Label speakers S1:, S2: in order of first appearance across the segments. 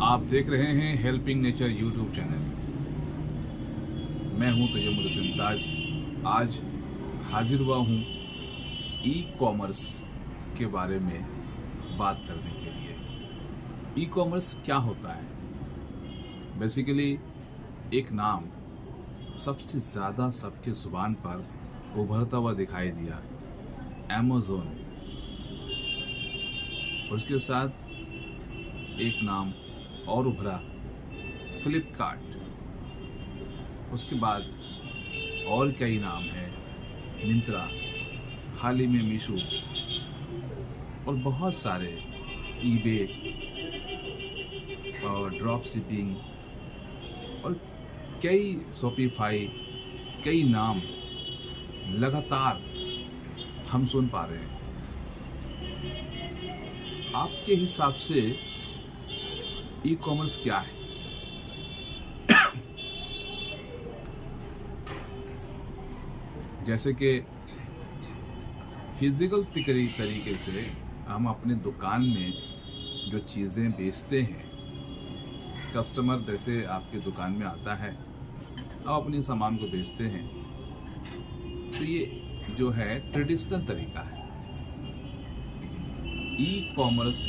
S1: आप देख रहे हैं हेल्पिंग नेचर यूट्यूब चैनल। मैं हूं तैयमुल सिमताज। आज हाजिर हुआ हूं ई कॉमर्स के बारे में बात करने के लिए। ई कॉमर्स क्या होता है? बेसिकली एक नाम सबसे ज़्यादा सबके ज़ुबान पर उभरता हुआ दिखाई दिया, अमेज़न। और उसके साथ एक नाम और उभरा, फ्लिपकार्ट। उसके बाद और कई नाम हैं, मिंत्रा, हाल ही में मीशो और बहुत सारे, ईबे और ड्रॉप शिपिंग और कई, शॉपिफाई, कई नाम लगातार हम सुन पा रहे हैं। आपके हिसाब से ई कॉमर्स क्या है? जैसे कि फिजिकल तरीके से हम अपने दुकान में जो चीज़ें बेचते हैं, कस्टमर जैसे आपके दुकान में आता है, आप अपने सामान को बेचते हैं, तो ये जो है ट्रेडिशनल तरीका है। ई कॉमर्स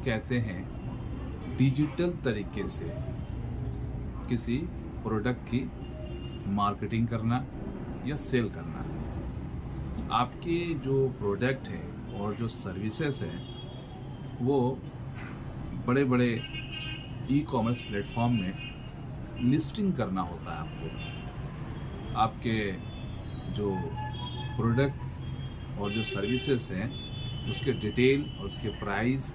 S1: कहते हैं डिजिटल तरीके से किसी प्रोडक्ट की मार्केटिंग करना या सेल करना। आपके जो प्रोडक्ट हैं और जो सर्विसेज हैं वो बड़े बड़े ई कॉमर्स प्लेटफॉर्म में लिस्टिंग करना होता है आपको। आपके जो प्रोडक्ट और जो सर्विसेज हैं उसके डिटेल और उसके प्राइस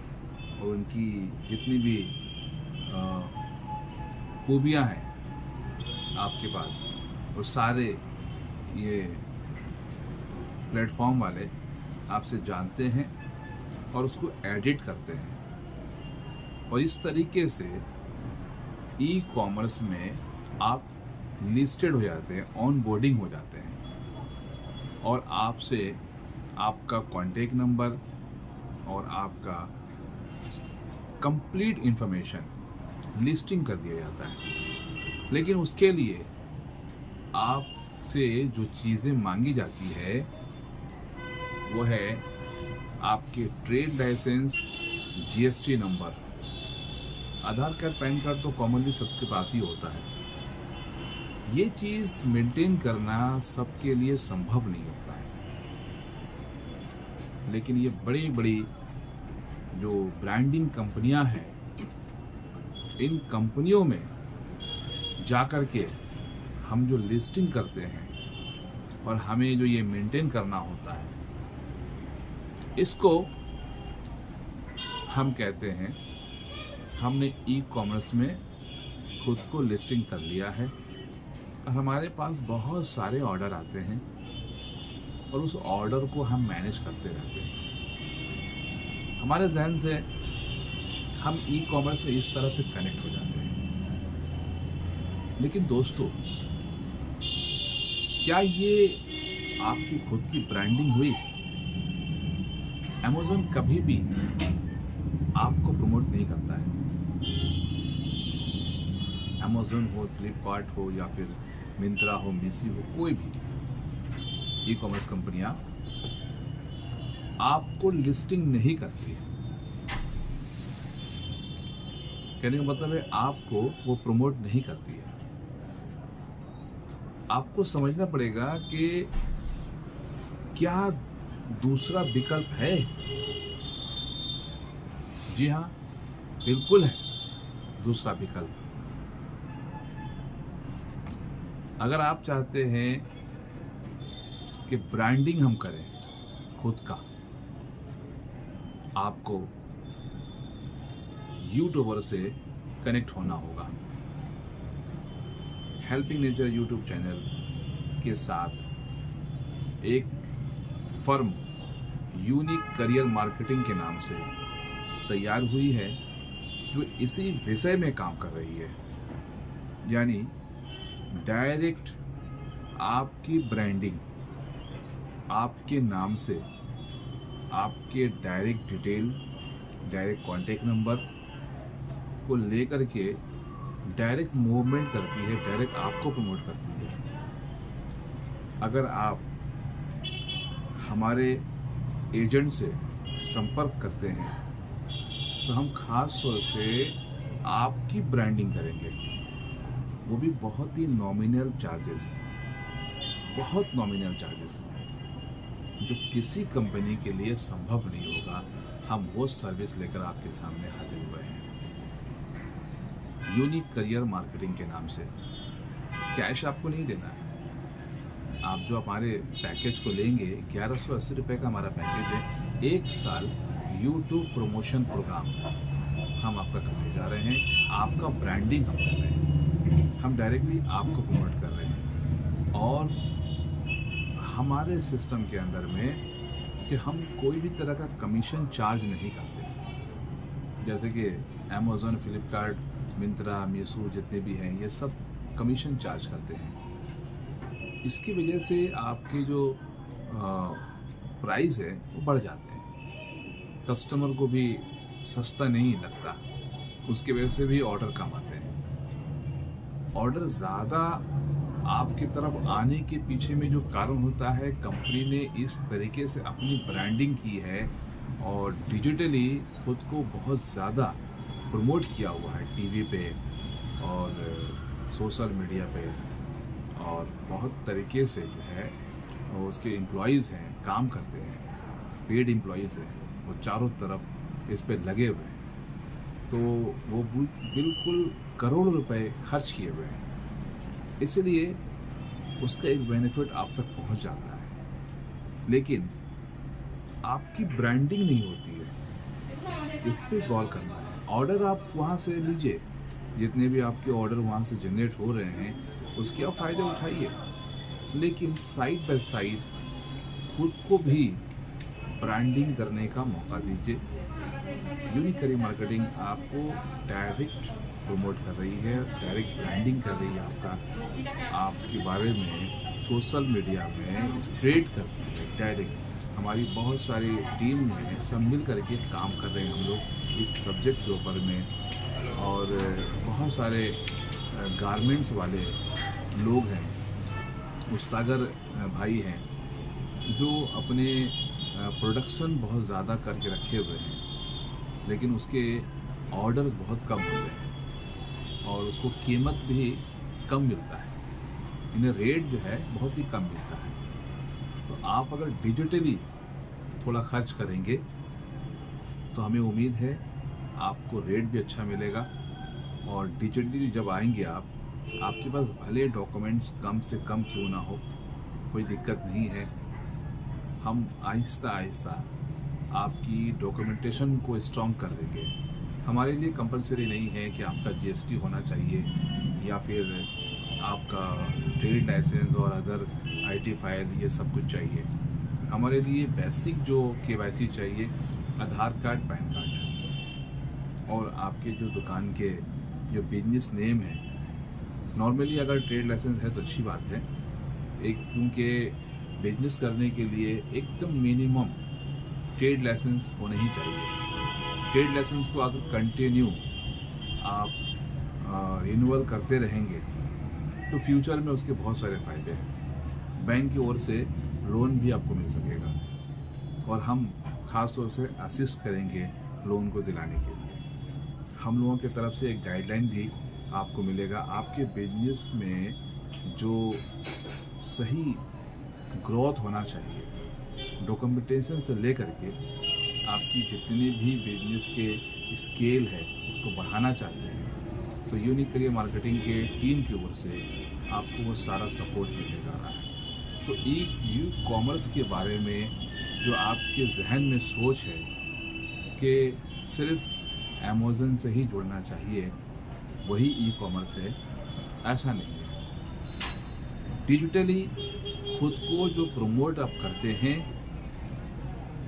S1: और उनकी जितनी भी खूबियाँ हैं आपके पास, वो सारे ये प्लेटफॉर्म वाले आपसे जानते हैं और उसको एडिट करते हैं। और इस तरीके से ई कॉमर्स में आप लिस्टेड हो जाते हैं, ऑन बोर्डिंग हो जाते हैं और आपसे आपका कॉन्टेक्ट नंबर और आपका कंप्लीट इंफॉर्मेशन लिस्टिंग कर दिया जाता है। लेकिन उसके लिए आपसे जो चीज़ें मांगी जाती है वो है आपके ट्रेड लाइसेंस, जीएसटी नंबर, आधार कार्ड, पैन कार्ड तो कॉमनली सबके पास ही होता है। ये चीज़ मेंटेन करना सबके लिए संभव नहीं होता है। लेकिन ये बड़ी बड़ी जो ब्रांडिंग कंपनियां हैं, इन कंपनियों में जाकर के हम जो लिस्टिंग करते हैं और हमें जो ये मेंटेन करना होता है, इसको हम कहते हैं हमने ई कॉमर्स में खुद को लिस्टिंग कर लिया है और हमारे पास बहुत सारे ऑर्डर आते हैं और उस ऑर्डर को हम मैनेज करते रहते हैं। हमारे जहन से हम ई कॉमर्स में इस तरह से कनेक्ट हो जाते हैं। लेकिन दोस्तों, क्या ये आपकी खुद की ब्रांडिंग हुई? अमेज़न कभी भी आपको प्रमोट नहीं करता है। अमेज़न हो, फ्लिपकार्ट हो या फिर मिंत्रा हो, मीशो हो, कोई भी ई कॉमर्स कंपनियां आपको लिस्टिंग नहीं करती है। कहने का मतलब है आपको वो प्रमोट नहीं करती है। आपको समझना पड़ेगा कि क्या दूसरा विकल्प है? जी हाँ, बिल्कुल है दूसरा विकल्प। अगर आप चाहते हैं कि ब्रांडिंग हम करें खुद का, आपको यूट्यूबर से कनेक्ट होना होगा। हेल्पिंग नेचर यूट्यूब चैनल के साथ एक फर्म यूनिक करियर मार्केटिंग के नाम से तैयार हुई है जो इसी विषय में काम कर रही है। यानी डायरेक्ट आपकी ब्रांडिंग, आपके नाम से आपके direct detail, direct contact number को लेकर के डायरेक्ट मूवमेंट करती है, डायरेक्ट आपको प्रमोट करती है। अगर आप हमारे एजेंट से संपर्क करते हैं तो हम खास तौर से आपकी ब्रांडिंग करेंगे, वो भी बहुत ही नॉमिनल चार्जेस, बहुत नॉमिनल चार्जेस, जो किसी कंपनी के लिए संभव नहीं होगा। हम वो सर्विस लेकर आपके सामने हाजिर हुए हैं यूनिक करियर मार्केटिंग के नाम से। कैश आपको नहीं देना है। आप जो हमारे पैकेज को लेंगे, 1180 रुपये का हमारा पैकेज है। 1 साल यूट्यूब प्रमोशन प्रोग्राम हम आपका करने जा रहे हैं। आपका ब्रांडिंग हम कर रहे हैं, हम डायरेक्टली आपको प्रमोट कर रहे हैं। और हमारे सिस्टम के अंदर में कि हम कोई भी तरह का कमीशन चार्ज नहीं करते। जैसे कि अमेज़न, फ्लिपकार्ट, मिंत्रा, मीशो जितने भी हैं, ये सब कमीशन चार्ज करते हैं। इसकी वजह से आपके जो प्राइस है वो बढ़ जाते हैं, कस्टमर को भी सस्ता नहीं लगता, उसकी वजह से भी ऑर्डर कम आते हैं। ऑर्डर ज़्यादा आपकी तरफ आने के पीछे में जो कारण होता है, कंपनी ने इस तरीके से अपनी ब्रांडिंग की है और डिजिटली खुद को बहुत ज़्यादा प्रमोट किया हुआ है, टीवी पे और सोशल मीडिया पे, और बहुत तरीके से जो है और उसके एम्प्लॉयज़ हैं, काम करते हैं, पेड एम्प्लॉयज़ हैं, वो चारों तरफ इस पे लगे हुए हैं। तो वो बिल्कुल करोड़ों रुपए खर्च किए हुए हैं, इसलिए उसका एक बेनिफिट आप तक पहुंच जाता है। लेकिन आपकी ब्रांडिंग नहीं होती है, इस पे गौर करना है। ऑर्डर आप वहाँ से लीजिए, जितने भी आपके ऑर्डर वहाँ से जनरेट हो रहे हैं उसके आप फ़ायदे उठाइए, लेकिन साइड बाय साइड खुद को भी ब्रांडिंग करने का मौका दीजिए। यूनिक करियर मार्केटिंग आपको डायरेक्ट प्रमोट कर रही है, डायरेक्ट ब्रांडिंग कर रही है, आपके बारे में सोशल मीडिया में स्प्रेड करती है डायरेक्ट। हमारी बहुत सारी टीम है, सब मिल करके काम कर रहे हैं हम लोग इस सब्जेक्ट के ऊपर में। और बहुत सारे गारमेंट्स वाले लोग हैं, मुस्तागर भाई हैं, जो अपने प्रोडक्शन बहुत ज़्यादा करके रखे हुए हैं, लेकिन उसके ऑर्डर्स बहुत कम होते हैं और उसको कीमत भी कम मिलता है, इन्हें रेट जो है बहुत ही कम मिलता है। तो आप अगर डिजिटली थोड़ा खर्च करेंगे तो हमें उम्मीद है आपको रेट भी अच्छा मिलेगा। और डिजिटली जब आएंगे आपके पास भले डॉक्यूमेंट्स कम से कम क्यों ना हो, कोई दिक्कत नहीं है। हम आहिस्ता आहिस्ता आपकी डॉक्यूमेंटेशन को स्ट्रॉन्ग कर देंगे। हमारे लिए कंपलसरी नहीं है कि आपका जीएसटी होना चाहिए या फिर आपका ट्रेड लाइसेंस और अदर आईटी फाइल, ये सब कुछ चाहिए। हमारे लिए बेसिक जो केवाईसी चाहिए, आधार कार्ड, पैन कार्ड और आपके जो दुकान के जो बिजनेस नेम है। नॉर्मली अगर ट्रेड लाइसेंस है तो अच्छी बात है, क्योंकि बिजनेस करने के लिए एकदम मिनिमम ट्रेड लाइसेंस होना ही चाहिए। ट्रेड लाइसेंस को अगर कंटिन्यू आप रिन्यूअल करते रहेंगे तो फ्यूचर में उसके बहुत सारे फ़ायदे हैं। बैंक की ओर से लोन भी आपको मिल सकेगा और हम ख़ास तौर से असिस्ट करेंगे लोन को दिलाने के लिए। हम लोगों की तरफ से एक गाइडलाइन भी आपको मिलेगा। आपके बिजनेस में जो सही ग्रोथ होना चाहिए, डॉक्यूमेंटेशन से लेकर के आपकी जितनी भी बिजनेस के स्केल है उसको बढ़ाना चाहते हैं, तो यूनिक करियर मार्केटिंग के टीम की ओर से आपको वो सारा सपोर्ट मिलने जा रहा है। तो ई कॉमर्स के बारे में जो आपके जहन में सोच है कि सिर्फ अमेज़न से ही जुड़ना चाहिए, वही ई कॉमर्स है, ऐसा नहीं है। डिजिटली खुद को जो प्रमोट आप करते हैं,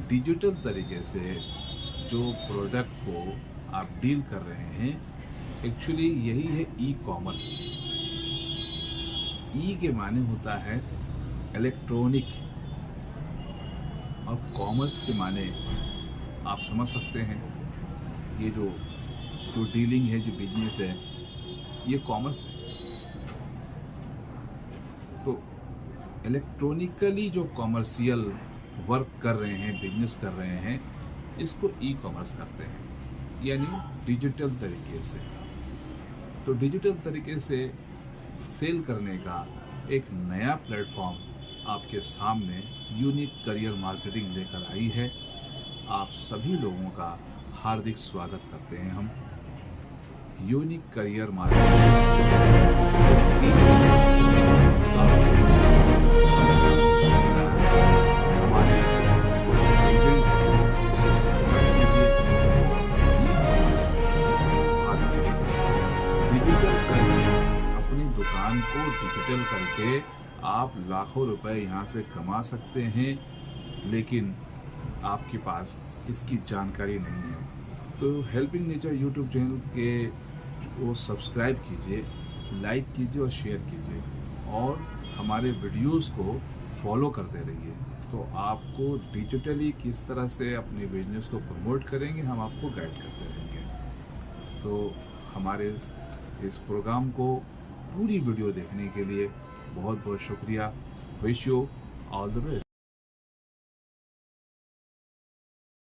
S1: डिजिटल तरीके से जो प्रोडक्ट को आप डील कर रहे हैं, एक्चुअली यही है ई कॉमर्स। ई के माने होता है इलेक्ट्रॉनिक और कॉमर्स के माने आप समझ सकते हैं, ये जो जो डीलिंग है, जो बिजनेस है, ये कॉमर्स है। तो इलेक्ट्रॉनिकली जो कॉमर्शियल वर्क कर रहे हैं, बिजनेस कर रहे हैं, इसको ई कॉमर्स करते हैं, यानी डिजिटल तरीके से। तो डिजिटल तरीके से सेल करने का एक नया प्लेटफॉर्म आपके सामने यूनिक करियर मार्केटिंग लेकर आई है। आप सभी लोगों का हार्दिक स्वागत करते हैं हम। यूनिक करियर अपनी दुकान को डिजिटल करके आप लाखों रुपए यहाँ से कमा सकते हैं, लेकिन आपके पास इसकी जानकारी नहीं है। तो हेल्पिंग नेचर यूट्यूब चैनल के वो सब्सक्राइब कीजिए, लाइक कीजिए और शेयर कीजिए, और हमारे वीडियोस को फॉलो करते रहिए। तो आपको डिजिटली किस तरह से अपने बिजनेस को प्रमोट करेंगे, हम आपको गाइड करते रहेंगे। तो हमारे इस प्रोग्राम को पूरी वीडियो देखने के लिए बहुत बहुत शुक्रिया। Wish you all the best.